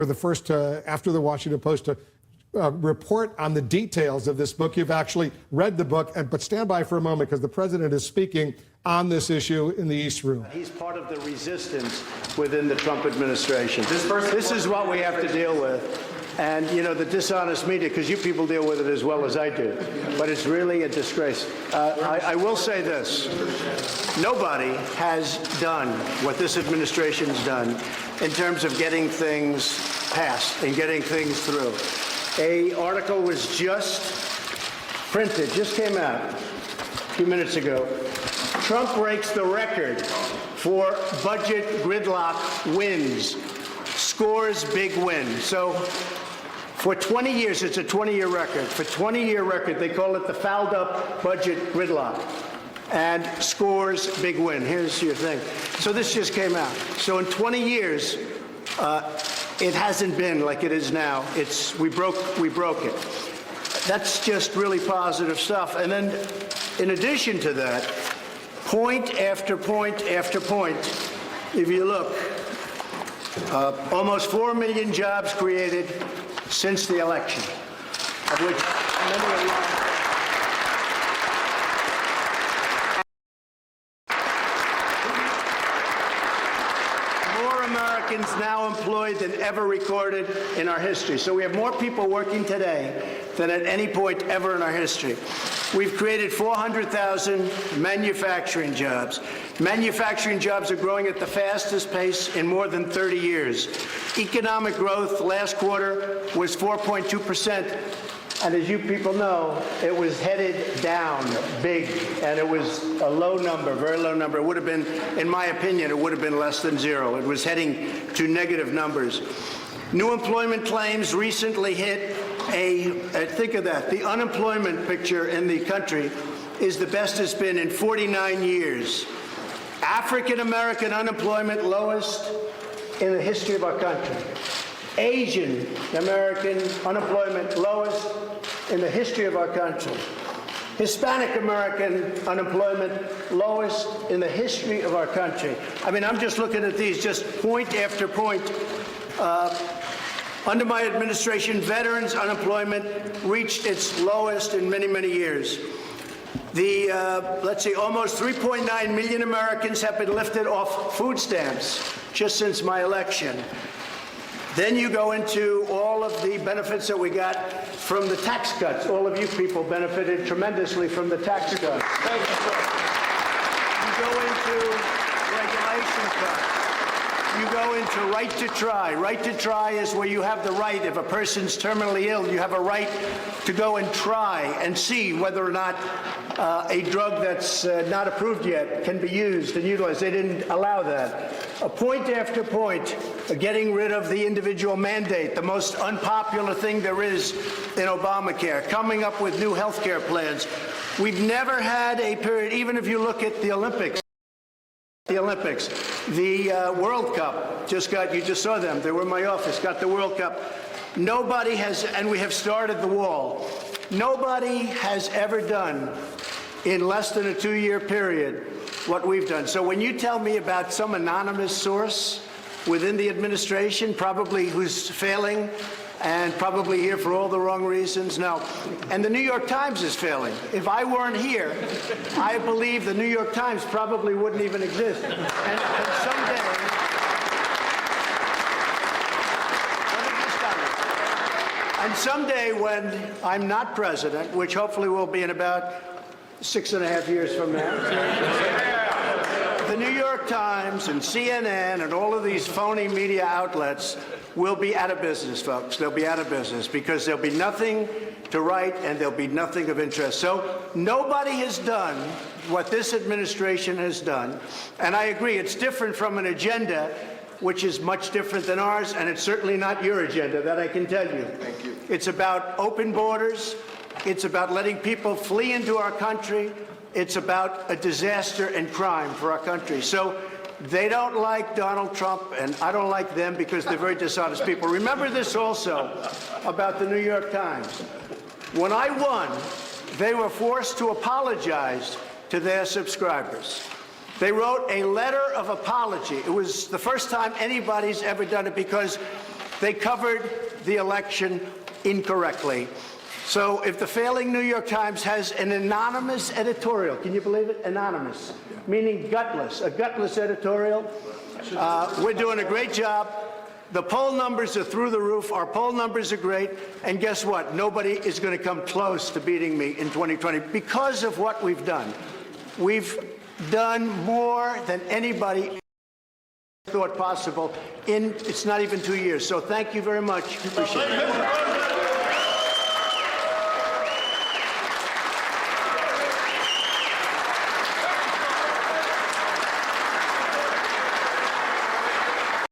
the first, after the Washington Post, to report on the details of this book. You've actually read the book, but stand by for a moment because the president is speaking on this issue in the East Room. He's part of the resistance within the Trump administration. This is what we have to deal with. And, you know, the dishonest media, because you people deal with it as well as I do, but it's really a disgrace. I will say this. Nobody has done what this administration's done in terms of getting things passed and getting things through. An article was just printed, just came out a few minutes ago. Trump breaks the record for budget gridlock wins, scores big win. So for 20 years, it's a 20-year record. For 20-year record, they call it the fouled up budget gridlock, and scores big win. Here's your thing. So this just came out. So in 20 years, it hasn't been like it is now. We broke it. That's just really positive stuff. And then in addition to that, point after point after point, if you look, almost 4 million jobs created since the election, of which many are Americans now employed than ever recorded in our history. So we have more people working today than at any point ever in our history. We've created 400,000 manufacturing jobs. Manufacturing jobs are growing at the fastest pace in more than 30 years. Economic growth last quarter was 4.2%. And as you people know, it was headed down big, and it was a low number, very low number. It would have been, in my opinion, it would have been less than zero. It was heading to negative numbers. New employment claims recently hit think of that, the unemployment picture in the country is the best it's been in 49 years. African-American unemployment lowest in the history of our country. Asian American unemployment lowest in the history of our country. Hispanic American unemployment lowest in the history of our country. I mean, I'm just looking at these, just point after point. Under my administration, veterans unemployment reached its lowest in many, many years. Let's see, almost 3.9 million Americans have been lifted off food stamps just since my election. Then you go into all of the benefits that we got from the tax cuts. All of you people benefited tremendously from the tax cuts. Thank you, sir. You go into regulation cuts. You go into right to try. Right to try is where you have the right, if a person's terminally ill, you have a right to go and try and see whether or not a drug that's not approved yet can be used and utilized. They didn't allow that. Point after point, getting rid of the individual mandate, the most unpopular thing there is in Obamacare, coming up with new health care plans. We've never had a period, even if you look at the Olympics, the World Cup, you just saw them, they were in my office, got the World Cup. Nobody has, and we have started the wall. Nobody has ever done in less than a 2-year period what we've done. So when you tell me about some anonymous source within the administration, probably who's failing and probably here for all the wrong reasons, no. And the New York Times is failing. If I weren't here, I believe the New York Times probably wouldn't even exist. And someday, and someday when I'm not president, which hopefully will be in about 6.5 years from now, the New York Times and CNN and all of these phony media outlets will be out of business, folks. They'll be out of business because there'll be nothing to write and there'll be nothing of interest. So nobody has done what this administration has done. And I agree, it's different from an agenda which is much different than ours, and it's certainly not your agenda, that I can tell you. Thank you. It's about open borders. It's about letting people flee into our country. It's about a disaster and crime for our country. So they don't like Donald Trump, and I don't like them because they're very dishonest people. Remember this also about the New York Times. When I won, they were forced to apologize to their subscribers. They wrote a letter of apology. It was the first time anybody's ever done it because They covered the election incorrectly. So if the failing New York Times has an anonymous editorial, can you believe it? Anonymous, meaning gutless, a gutless editorial. We're doing a great job. The poll numbers are through the roof. Our poll numbers are great. And guess what? Nobody is going to come close to beating me in 2020 because of what we've done. We've done more than anybody thought possible in, it's not even 2 years. So thank you very much. Appreciate it.